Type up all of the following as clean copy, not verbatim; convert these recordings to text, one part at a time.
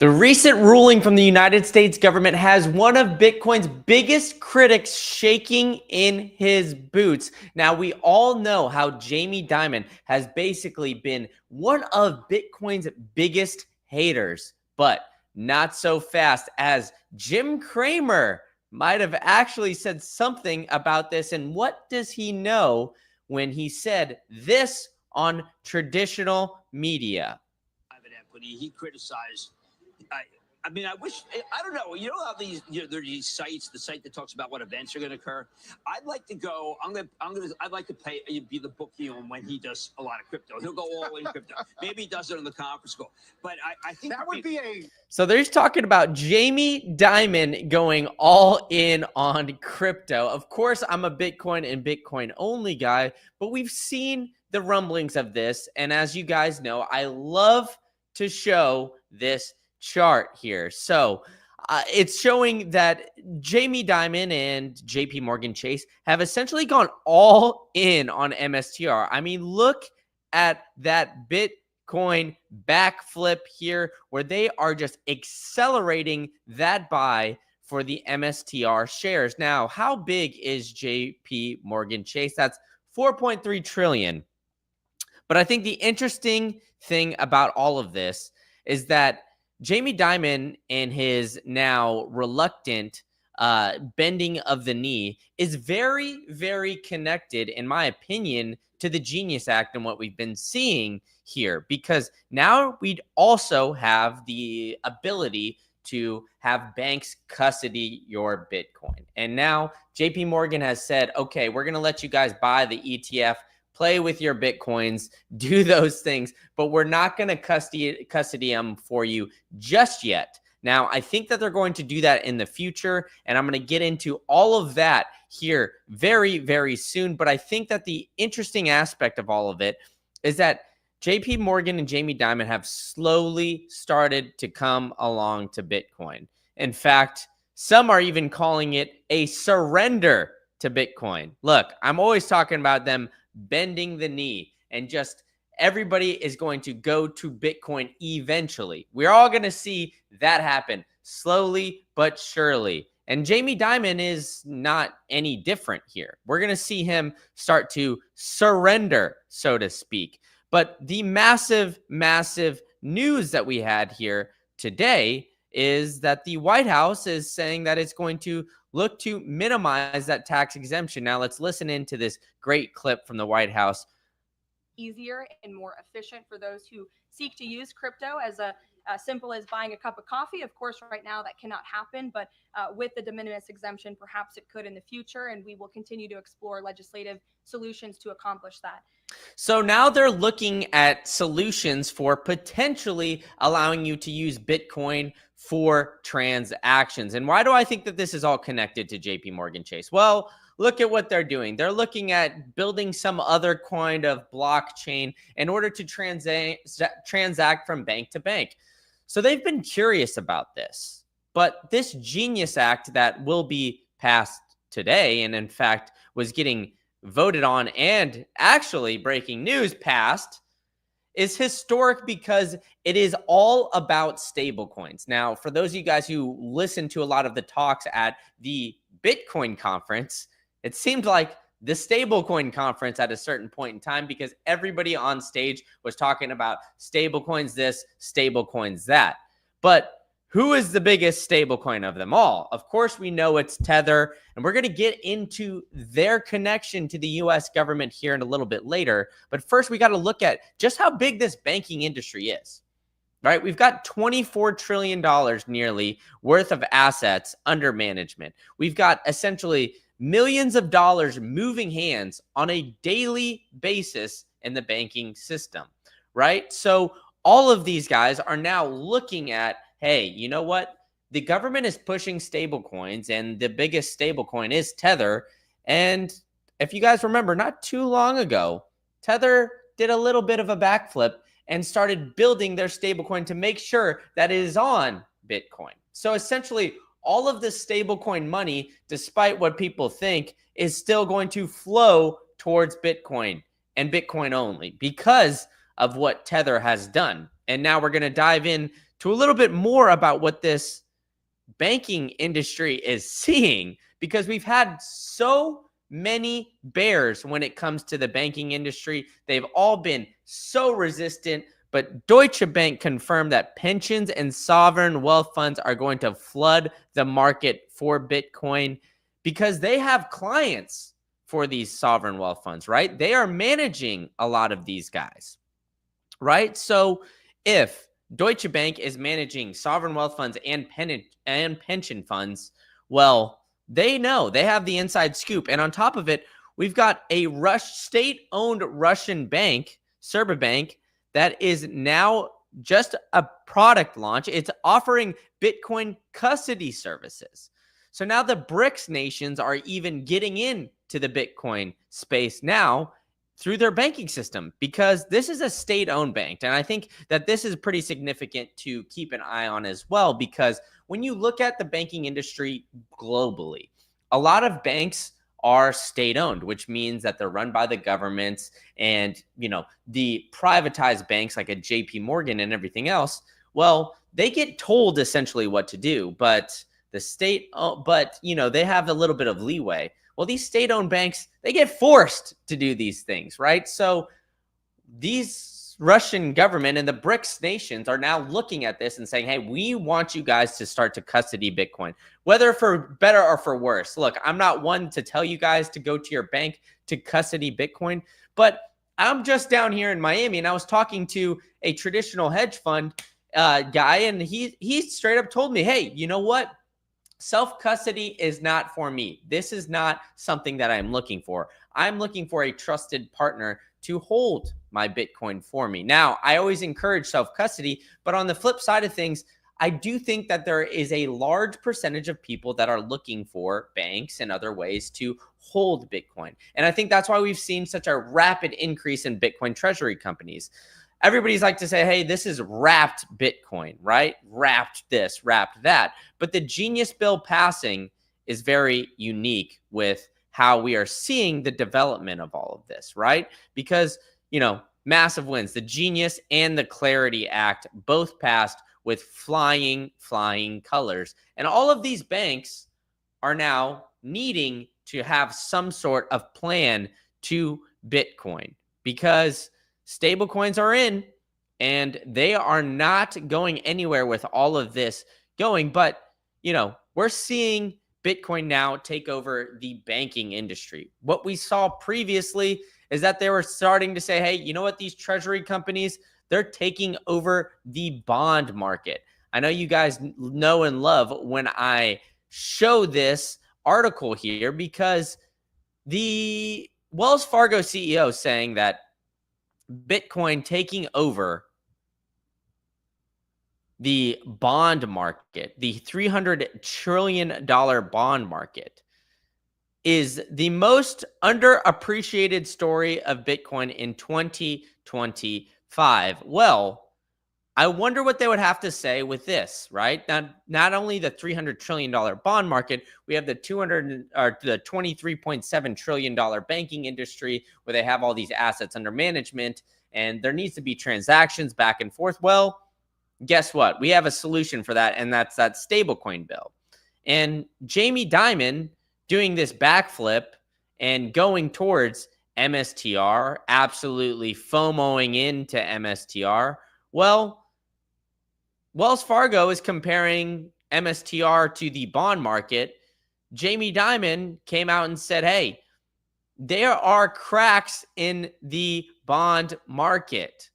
The recent ruling from the United States government has one of Bitcoin's biggest critics shaking in his boots. Now, we all know how Jamie Dimon has basically been one of Bitcoin's biggest haters, but not so fast, as Jim Cramer might have actually said something about this. And what does he know when he said this on traditional media? Private equity. He criticized. I mean, I wish. I don't know. You know how there are these sites. The site that talks about what events are going to occur. I'd like to go. I'd like to be the bookie on when he does a lot of crypto. He'll go all in crypto. Maybe he does it on the conference call. But I think that would be a. So there's talking about Jamie Dimon going all in on crypto. Of course, I'm a Bitcoin and Bitcoin only guy, but we've seen the rumblings of this. And as you guys know, I love to show this chart here. So it's showing that Jamie Dimon and JP Morgan Chase have essentially gone all in on MSTR. I mean, look at that Bitcoin backflip here, where they are just accelerating that buy for the MSTR shares. Now, how big is JP Morgan Chase? That's 4.3 trillion. But I think the interesting thing about all of this is that Jamie Dimon and his now reluctant bending of the knee is very, very connected, in my opinion, to the Genius Act and what we've been seeing here. Because now we'd also have the ability to have banks custody your Bitcoin. And now JP Morgan has said, okay, we're going to let you guys buy the ETF, play with your Bitcoins, do those things, but we're not going to custody them for you just yet. Now, I think that they're going to do that in the future, and I'm going to get into all of that here very, very soon. But I think that the interesting aspect of all of it is that JP Morgan and Jamie Dimon have slowly started to come along to Bitcoin. In fact, some are even calling it a surrender to Bitcoin. Look, I'm always talking about them bending the knee, and just everybody is going to go to Bitcoin eventually. We're all going to see that happen slowly but surely. And Jamie Dimon is not any different here. We're going to see him start to surrender, so to speak. But the massive, massive news that we had here today is that the White House is saying that it's going to look to minimize that tax exemption. Now let's listen into this great clip from the White House. Easier and more efficient for those who seek to use crypto as simple as buying a cup of coffee. Of course, right now that cannot happen, but with the de minimis exemption, perhaps it could in the future, and we will continue to explore legislative solutions to accomplish that. So now they're looking at solutions for potentially allowing you to use Bitcoin for transactions. And why do I think that this is all connected to JP Morgan Chase? Well, look at what they're doing. They're looking at building some other kind of blockchain in order to transact from bank to bank. So they've been curious about this. But this Genius Act that will be passed today, and in fact was getting voted on and actually, breaking news, passed, is historic because it is all about stablecoins. Now, for those of you guys who listen to a lot of the talks at the Bitcoin conference, it seemed like the stablecoin conference at a certain point in time, because everybody on stage was talking about stablecoins this, stablecoins that. But who is the biggest stablecoin of them all? Of course, we know it's Tether, and we're going to get into their connection to the U.S. government here in a little bit later. But first, we got to look at just how big this banking industry is, right? We've got $24 trillion nearly worth of assets under management. We've got essentially millions of dollars moving hands on a daily basis in the banking system, right? So all of these guys are now looking at, hey, you know what? The government is pushing stablecoins, and the biggest stablecoin is Tether. And if you guys remember, not too long ago, Tether did a little bit of a backflip and started building their stablecoin to make sure that it is on Bitcoin. So essentially, all of this stablecoin money, despite what people think, is still going to flow towards Bitcoin and Bitcoin only because of what Tether has done. And now we're going to dive in to a little bit more about what this banking industry is seeing, because we've had so many bears when it comes to the banking industry. They've all been so resistant, but Deutsche Bank confirmed that pensions and sovereign wealth funds are going to flood the market for Bitcoin because they have clients for these sovereign wealth funds, right? They are managing a lot of these guys, right? So if Deutsche Bank is managing sovereign wealth funds and pension funds, well, they know, they have the inside scoop. And on top of it, we've got a state-owned Russian bank, Bank, that is now just a product launch. It's offering Bitcoin custody services. So now the BRICS nations are even getting into the Bitcoin space now through their banking system, because this is a state-owned bank. And I think that this is pretty significant to keep an eye on as well, because when you look at the banking industry globally, a lot of banks are state-owned, which means that they're run by the governments. And, the privatized banks like a JP Morgan and everything else, well, they get told essentially what to do, but they have a little bit of leeway. Well, these state-owned banks, they get forced to do these things, right? So these Russian government and the BRICS nations are now looking at this and saying, hey, we want you guys to start to custody Bitcoin, whether for better or for worse. Look, I'm not one to tell you guys to go to your bank to custody Bitcoin, but I'm just down here in Miami, and I was talking to a traditional hedge fund guy, and he straight up told me, hey, you know what? Self-custody is not for me. This is not something that I'm looking for. I'm looking for a trusted partner to hold my Bitcoin for me. Now, I always encourage self-custody, but on the flip side of things, I do think that there is a large percentage of people that are looking for banks and other ways to hold Bitcoin. And I think that's why we've seen such a rapid increase in Bitcoin treasury companies. Everybody's like to say, hey, this is wrapped Bitcoin, right? Wrapped this, wrapped that. But the Genius bill passing is very unique with how we are seeing the development of all of this, right? Because, massive wins. The Genius and the Clarity Act both passed with flying colors. And all of these banks are now needing to have some sort of plan to Bitcoin, because stablecoins are in, and they are not going anywhere with all of this going. But, we're seeing Bitcoin now take over the banking industry. What we saw previously is that they were starting to say, hey, you know what? These treasury companies, they're taking over the bond market. I know you guys know and love when I show this article here, because the Wells Fargo CEO saying that Bitcoin taking over the bond market, the $300 trillion bond market, is the most underappreciated story of Bitcoin in 2025. Well, I wonder what they would have to say with this, right? Not only the $300 trillion bond market, we have the $23.7 trillion banking industry, where they have all these assets under management, and there needs to be transactions back and forth. Well, guess what? We have a solution for that, and that's that stablecoin bill. And Jamie Dimon doing this backflip and going towards MSTR, absolutely FOMOing into MSTR. Well, Wells Fargo is comparing MSTR to the bond market. Jamie Dimon came out and said, hey, there are cracks in the bond market.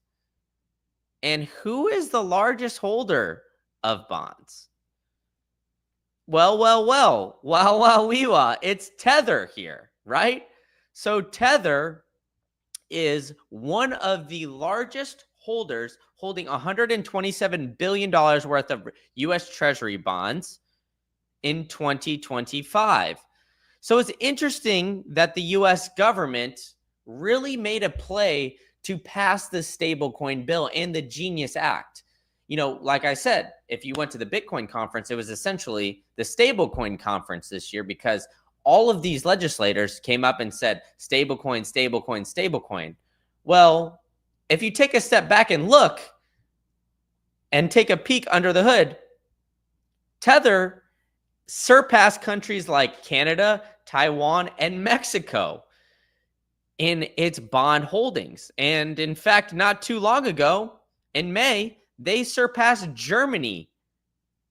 And who is the largest holder of bonds? Well, it's Tether here, right? So Tether is one of the largest holders, holding $127 billion worth of U.S. Treasury bonds in 2025. So it's interesting that the U.S. government really made a play to pass the stablecoin bill and the Genius Act. Like I said, if you went to the Bitcoin conference, it was essentially the stablecoin conference this year, because all of these legislators came up and said, stablecoin, stablecoin, stablecoin. Well, if you take a step back and look, and take a peek under the hood, Tether surpassed countries like Canada, Taiwan, and Mexico in its bond holdings. And in fact, not too long ago, in May, they surpassed Germany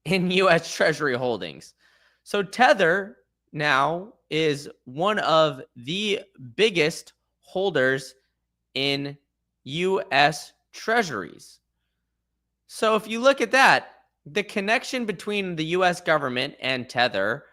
in US Treasury holdings. So Tether now is one of the biggest holders in US Treasuries. So if you look at that, the connection between the US government and Tether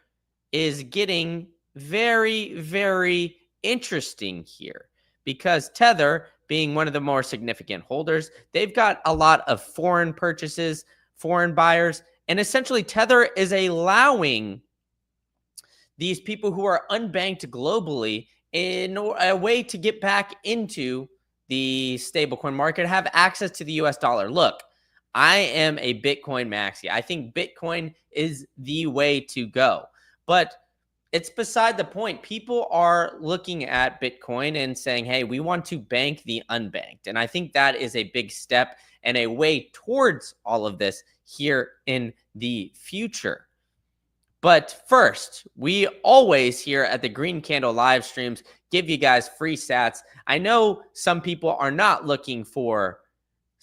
is getting very, very interesting here, because Tether, being one of the more significant holders, they've got a lot of foreign purchases, foreign buyers, and essentially Tether is allowing these people who are unbanked globally in a way to get back into the stablecoin market, have access to the US dollar. Look, I am a Bitcoin maxi. I think Bitcoin is the way to go. But it's beside the point. People are looking at Bitcoin and saying, hey, we want to bank the unbanked. And I think that is a big step and a way towards all of this here in the future. But first, we always here at the Green Candle live streams give you guys free sats. I know some people are not looking for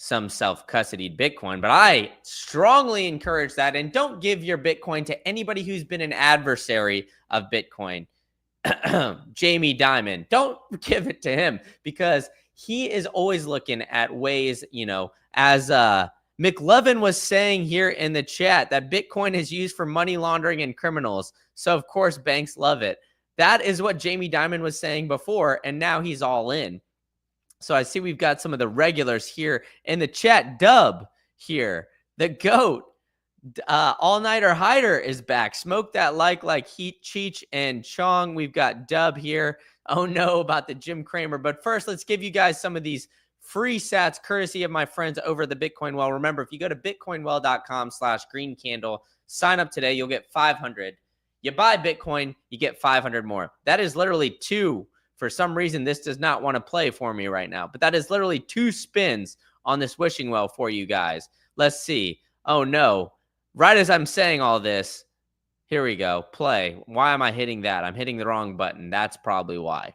some self-custodied Bitcoin, but I strongly encourage that. And don't give your Bitcoin to anybody who's been an adversary of Bitcoin. Jamie Dimon, don't give it to him, because he is always looking at ways, as McLovin was saying here in the chat, that Bitcoin is used for money laundering and criminals. So, of course, banks love it. That is what Jamie Dimon was saying before, and now he's all in. So I see we've got some of the regulars here in the chat. Dub here, the GOAT, All-Nighter Hider is back. Smoke that like Heat, Cheech, and Chong. We've got Dub here. Oh no, about the Jim Cramer. But first, let's give you guys some of these free sats courtesy of my friends over the Bitcoin Well. Remember, if you go to bitcoinwell.com/greencandle, sign up today, you'll get 500. You buy Bitcoin, you get 500 more. That is literally two. For some reason, this does not want to play for me right now, but that is literally 2 spins on this wishing well for you guys. Let's see. Oh no. Right as I'm saying all this, here we go. Play. Why am I hitting that? I'm hitting the wrong button. That's probably why.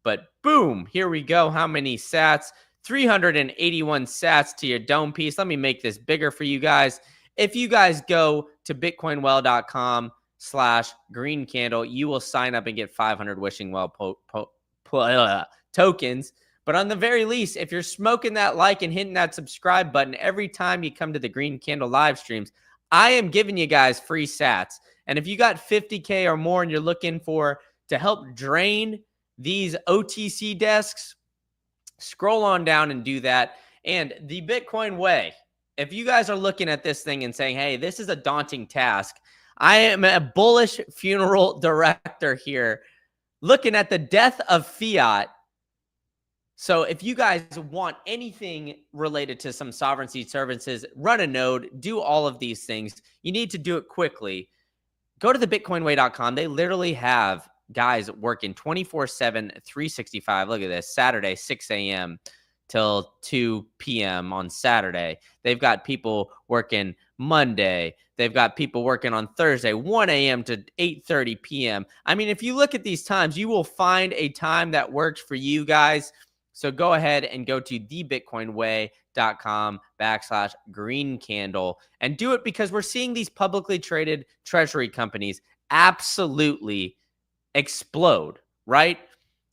But boom, here we go. How many sats? 381 sats to your dome piece. Let me make this bigger for you guys. If you guys go to bitcoinwell.com/greencandle, you will sign up and get 500 wishing well tokens. But on the very least, if you're smoking that like and hitting that subscribe button every time you come to the Green Candle live streams, I am giving you guys free sats. And if you got 50K or more and you're looking to help drain these OTC desks, scroll on down and do that. And the Bitcoin way, if you guys are looking at this thing and saying, hey, this is a daunting task, I am a bullish funeral director here looking at the death of fiat. So if you guys want anything related to some sovereignty services, run a node, do all of these things, you need to do it quickly. Go to thebitcoinway.com. They literally have guys working 24/7, 365. Look at this. Saturday, 6 a.m. till 2 p.m. on Saturday. They've got people working Monday. They've got people working on Thursday, 1 a.m. to 8:30 p.m. I mean, if you look at these times, you will find a time that works for you guys. So go ahead and go to thebitcoinway.com/greencandle and do it, because we're seeing these publicly traded treasury companies absolutely explode, right?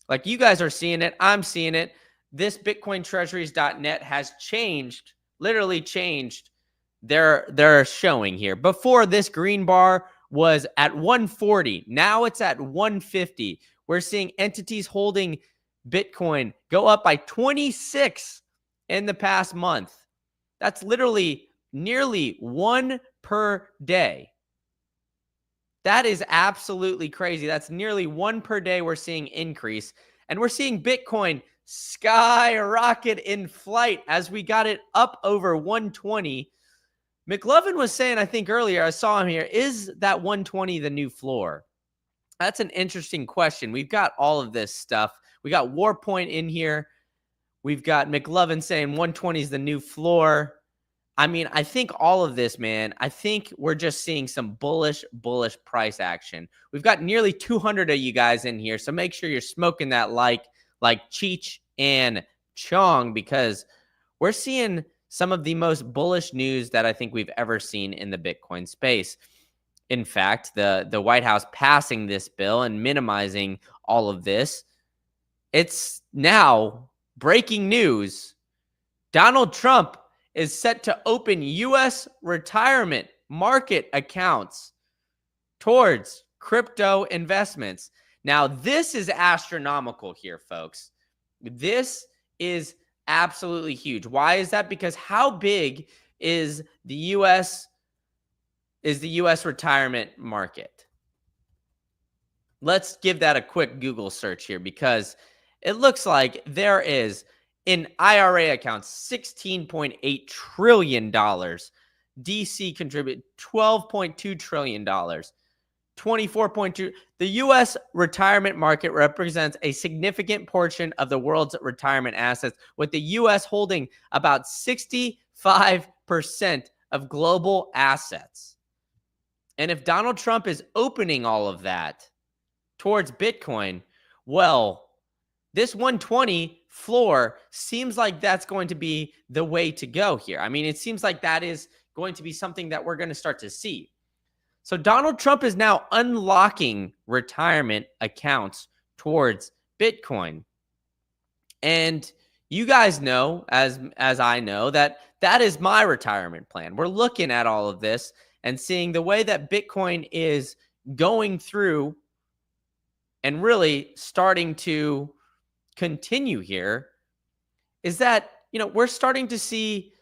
Like, you guys are seeing it. I'm seeing it. This bitcointreasuries.net has changed, literally changed their showing here. Before, this green bar was at 140. Now it's at 150. We're seeing entities holding Bitcoin go up by 26 in the past month. That's literally nearly 1 per day. That is absolutely crazy. That's nearly 1 per day we're seeing increase. And we're seeing Bitcoin skyrocket in flight as we got it up over 120. McLovin was saying, I think earlier, I saw him here, is that 120 the new floor? That's an interesting question. We've got all of this stuff. We got Warpoint in here. We've got McLovin saying 120 is the new floor. I mean, I think all of this, man, I think we're just seeing some bullish price action. We've got nearly 200 of you guys in here, so make sure you're smoking that like Cheech and Chong, because we're seeing some of the most bullish news that I think we've ever seen in the Bitcoin space. In fact, the White House passing this bill and minimizing all of this, it's now breaking news. Donald Trump is set to open U.S. retirement market accounts towards crypto investments. Now, this is astronomical here, folks. This is absolutely huge. Why is that? Because how big is the U.S. retirement market? Let's give that a quick Google search here, because it looks like there is in IRA accounts $16.8 trillion. DC contribute $12.2 trillion. 24.2. The U.S. retirement market represents a significant portion of the world's retirement assets, with the U.S. holding about 65% of global assets. And if Donald Trump is opening all of that towards Bitcoin, well, this 120 floor seems like that's going to be the way to go here. I mean, it seems like that is going to be something that we're going to start to see. So Donald Trump is now unlocking retirement accounts towards Bitcoin. And you guys know, as I know, that is my retirement plan. We're looking at all of this and seeing the way that Bitcoin is going through and really starting to continue here, is that, we're starting to see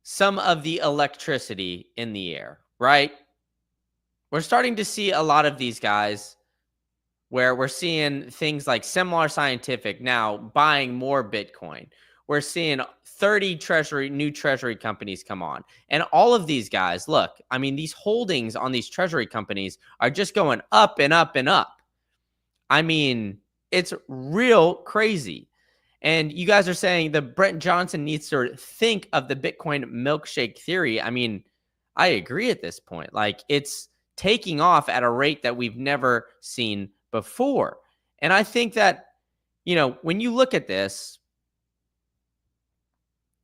some of the electricity in the air, right? We're starting to see a lot of these guys where we're seeing things like Semler Scientific now buying more Bitcoin. We're seeing 30 new treasury companies come on. And all of these guys, look, I mean, these holdings on these treasury companies are just going up and up and up. I mean, it's real crazy. And you guys are saying that Brent Johnson needs to think of the Bitcoin milkshake theory. I mean, I agree at this point. Like, it's taking off at a rate that we've never seen before. And I think that, when you look at this,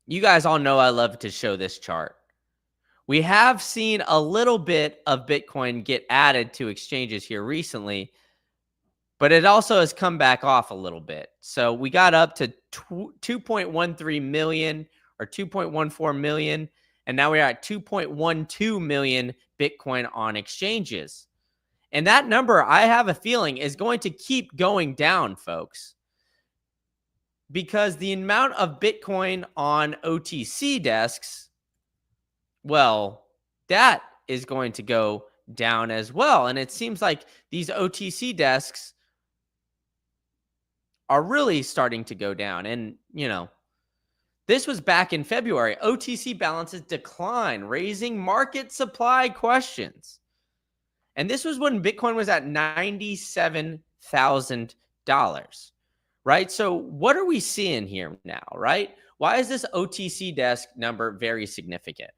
you guys all know I love to show this chart. We have seen a little bit of Bitcoin get added to exchanges here recently, but it also has come back off a little bit. So we got up to 2.13 million or 2.14 million, and now we're at 2.12 million Bitcoin on exchanges. And that number, I have a feeling, is going to keep going down, folks, because the amount of Bitcoin on OTC desks, well, that is going to go down as well. And it seems like these OTC desks are really starting to go down. And, this was back in February. OTC balances decline, raising market supply questions. And this was when Bitcoin was at $97,000, right? So what are we seeing here now, right? Why is this OTC desk number very significant?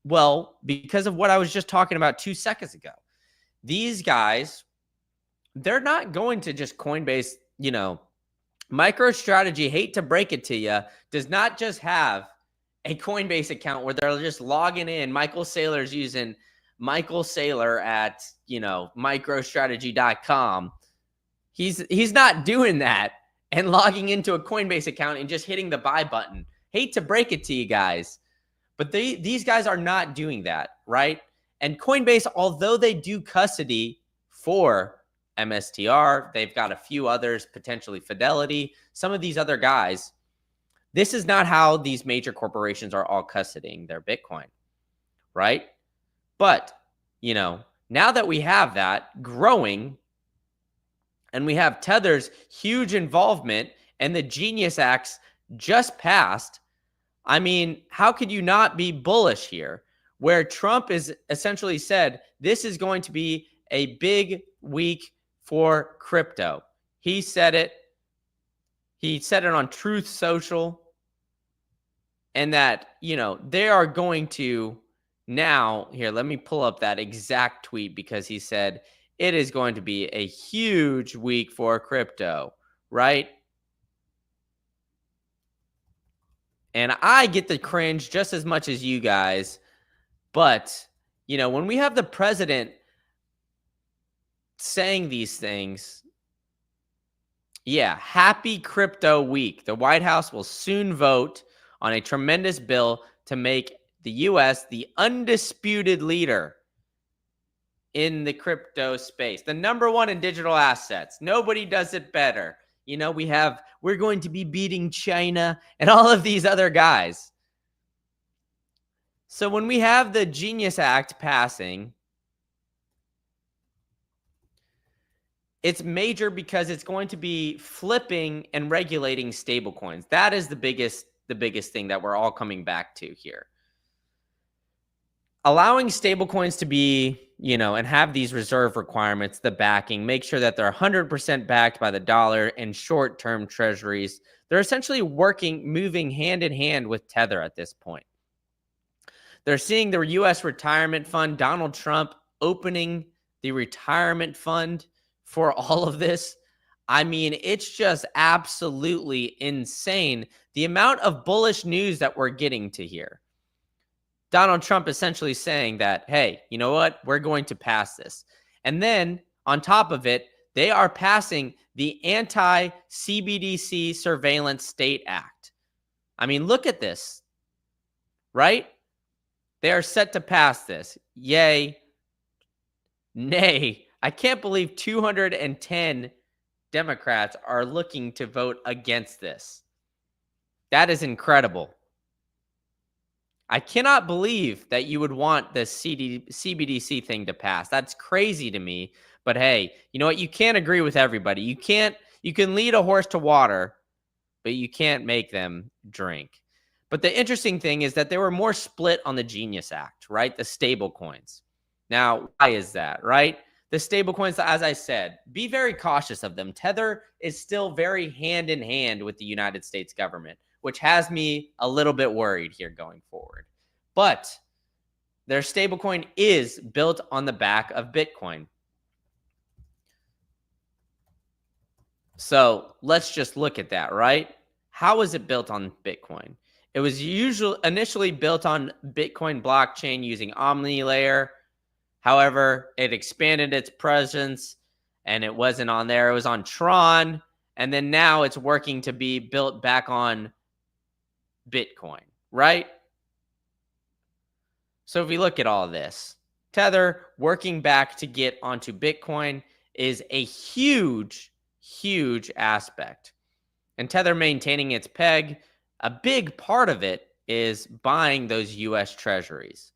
Well, because of what I was just talking about 2 seconds ago. These guys, they're not going to just Coinbase, MicroStrategy, hate to break it to you, does not just have a Coinbase account where they're just logging in. Michael Saylor's using Michael Saylor at, microstrategy.com. He's not doing that and logging into a Coinbase account and just hitting the buy button. Hate to break it to you guys, but these guys are not doing that, right? And Coinbase, although they do custody for MSTR, they've got a few others, potentially Fidelity, some of these other guys. This is not how these major corporations are all custodying their Bitcoin, right? But, now that we have that growing, and we have Tether's huge involvement, and the Genius Acts just passed, I mean, how could you not be bullish here? Where Trump is essentially said, this is going to be a big week for crypto. He said it. He said it on Truth Social. and that, they are going to now, here, let me pull up that exact tweet because he said it is going to be a huge week for crypto, right? And I get the cringe just as much as you guys, but, when we have the president saying these things, yeah, happy crypto week. The White House will soon vote on a tremendous bill to make the U.S. the undisputed leader in the crypto space, the number one in digital assets. Nobody does it better. We're going to be beating China and all of these other guys. So when we have the Genius Act passing, it's major because it's going to be flipping and regulating stablecoins. That is the biggest thing that we're all coming back to here. Allowing stablecoins to be, and have these reserve requirements, the backing, make sure that they're 100% backed by the dollar and short-term treasuries. They're essentially moving hand in hand with Tether at this point. They're seeing the U.S. retirement fund, Donald Trump opening the retirement fund for all of this. I mean, it's just absolutely insane the amount of bullish news that we're getting to here. Donald Trump essentially saying that, hey, you know what? We're going to pass this. And then on top of it, they are passing the Anti-CBDC Surveillance State Act. I mean, look at this, right? They are set to pass this. Yay. Nay. I can't believe 210 Democrats are looking to vote against this. That is incredible. I cannot believe that you would want the CBDC thing to pass. That's crazy to me. But hey, you know what? You can't agree with everybody. You can lead a horse to water, but you can't make them drink. But the interesting thing is that they were more split on the Genius Act, right? The stable coins. Now, why is that, right? The stable coins, as I said, be very cautious of them. Tether is still very hand in hand with the United States government, which has me a little bit worried here going forward. But their stablecoin is built on the back of Bitcoin. So let's just look at that, right? How is it built on Bitcoin? It was initially built on Bitcoin blockchain using OmniLayer. However, it expanded its presence and it wasn't on there. It was on Tron. And then now it's working to be built back on Bitcoin, right? So if we look at all this, Tether working back to get onto Bitcoin is a huge, huge aspect. And Tether maintaining its peg, a big part of it is buying those US treasuries.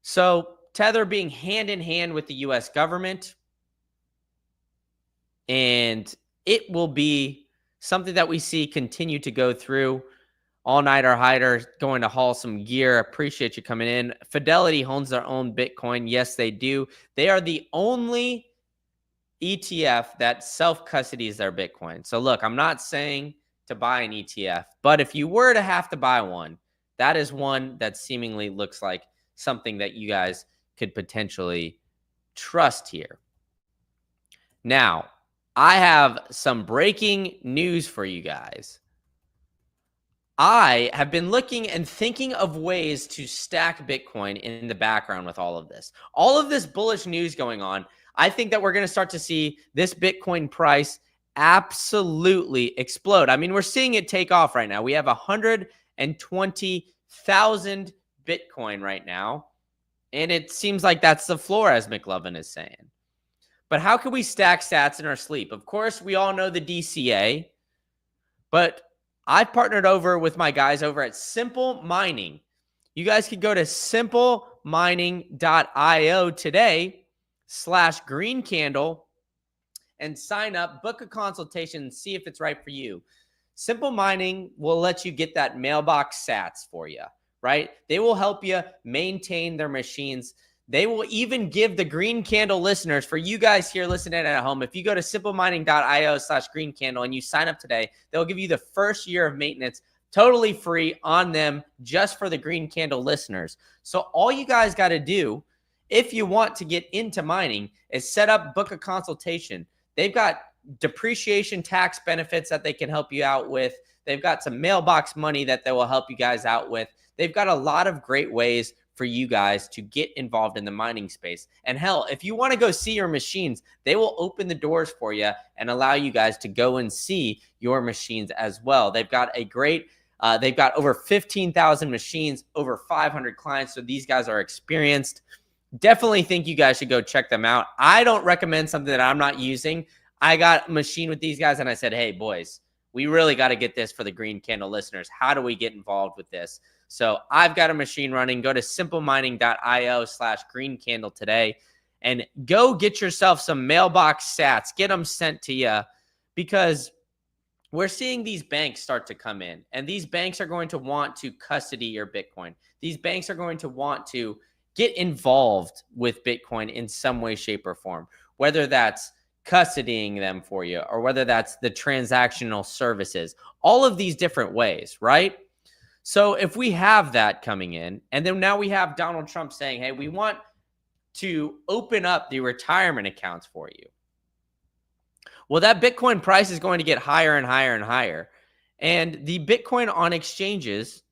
So Tether being hand in hand with the US government, and it will be something that we see continue to go through. All-nighter hider going to haul some gear. Appreciate you coming in. Fidelity owns their own Bitcoin. Yes, they do. They are the only ETF that self-custodies their Bitcoin. So look, I'm not saying to buy an ETF, but if you were to have to buy one, that is one that seemingly looks like something that you guys could potentially trust here. Now, I have some breaking news for you guys. I have been looking and thinking of ways to stack Bitcoin in the background with all of this. All of this bullish news going on, I think that we're going to start to see this Bitcoin price absolutely explode. I mean, we're seeing it take off right now. We have 120,000 Bitcoin right now. And it seems like that's the floor, as McLovin is saying. But how can we stack sats in our sleep? Of course, we all know the DCA. But I've partnered over with my guys over at Simple Mining. You guys could go to simplemining.io today/greencandle and sign up, book a consultation, and see if it's right for you. Simple Mining will let you get that mailbox sats for you, right? They will help you maintain their machines. They will even give the Green Candle listeners, for you guys here listening at home, if you go to simplemining.io/greencandle and you sign up today, they'll give you the first year of maintenance totally free on them just for the Green Candle listeners. So all you guys got to do if you want to get into mining is set up, book a consultation. They've got depreciation tax benefits that they can help you out with. They've got some mailbox money that they will help you guys out with. They've got a lot of great ways for you guys to get involved in the mining space. And hell, if you want to go see your machines, they will open the doors for you and allow you guys to go and see your machines as well. They've got a great they've got over 15,000 machines, over 500 clients. So these guys are experienced. Definitely think you guys should go check them out. I don't recommend something that I'm not using. I got a machine with these guys and I said, hey, boys, we really got to get this for the Green Candle listeners. How do we get involved with this? So I've got a machine running. Go to simplemining.io/greencandle today and go get yourself some mailbox sats. Get them sent to you because we're seeing these banks start to come in, and these banks are going to want to custody your Bitcoin. These banks are going to want to get involved with Bitcoin in some way, shape, or form, whether that's custodying them for you or whether that's the transactional services, all of these different ways, right? So if we have that coming in, and then now we have Donald Trump saying, hey, we want to open up the retirement accounts for you. Well, that Bitcoin price is going to get higher and higher and higher. And the Bitcoin on exchanges,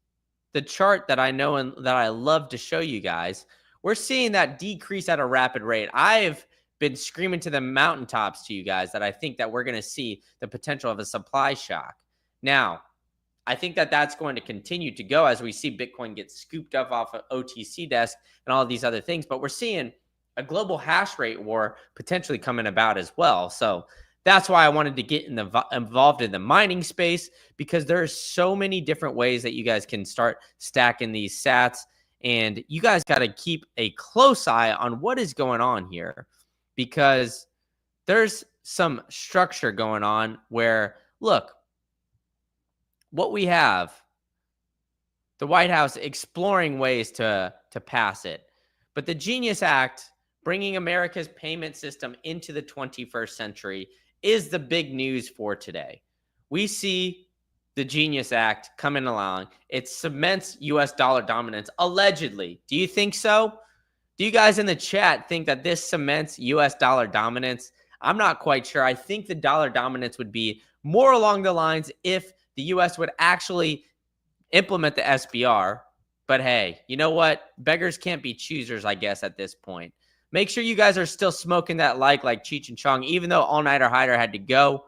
the chart that I know and that I love to show you guys, we're seeing that decrease at a rapid rate. I've been screaming to the mountaintops to you guys that I think that we're going to see the potential of a supply shock. Now, I think that that's going to continue to go as we see Bitcoin get scooped up off of OTC desk and all of these other things. But we're seeing a global hash rate war potentially coming about as well. So that's why I wanted to get involved in the mining space, because there are so many different ways that you guys can start stacking these sats. And you guys got to keep a close eye on what is going on here, because there's some structure going on where, look, what we have, the White House exploring ways to pass it. But the Genius Act, bringing America's payment system into the 21st century, is the big news for today. We see the Genius Act coming along. It cements U.S. dollar dominance, allegedly. Do you think so? Do you guys in the chat think that this cements U.S. dollar dominance? I'm not quite sure. I think the dollar dominance would be more along the lines if the U.S. would actually implement the SBR. But hey, you know what? Beggars can't be choosers, I guess, at this point. Make sure you guys are still smoking that like Cheech and Chong, even though All Nighter Hider had to go.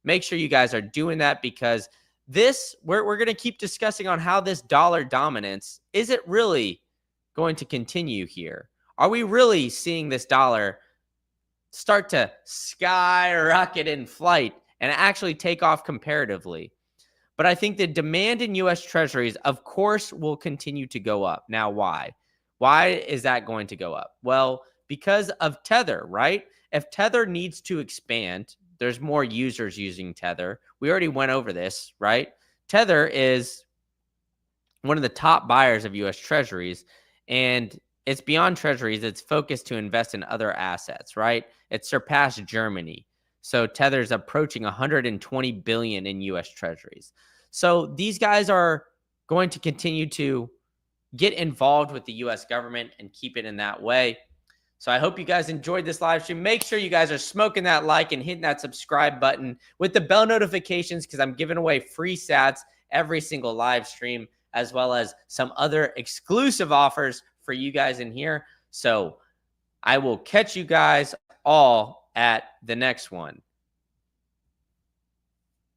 Make sure you guys are doing that, because this, we're going to keep discussing on how this dollar dominance, is it really going to continue here? Are we really seeing this dollar start to skyrocket in flight and actually take off comparatively? But I think the demand in U.S. Treasuries, of course, will continue to go up. Now, why? Why is that going to go up? Well, because of Tether, right? If Tether needs to expand, there's more users using Tether. We already went over this, right? Tether is one of the top buyers of U.S. Treasuries, and it's beyond Treasuries. It's focused to invest in other assets, right? It surpassed Germany. So Tether's approaching 120 billion in U.S. Treasuries. So these guys are going to continue to get involved with the U.S. government and keep it in that way. So I hope you guys enjoyed this live stream. Make sure you guys are smoking that like and hitting that subscribe button with the bell notifications, because I'm giving away free sats every single live stream, as well as some other exclusive offers for you guys in here. So I will catch you guys all at the next one.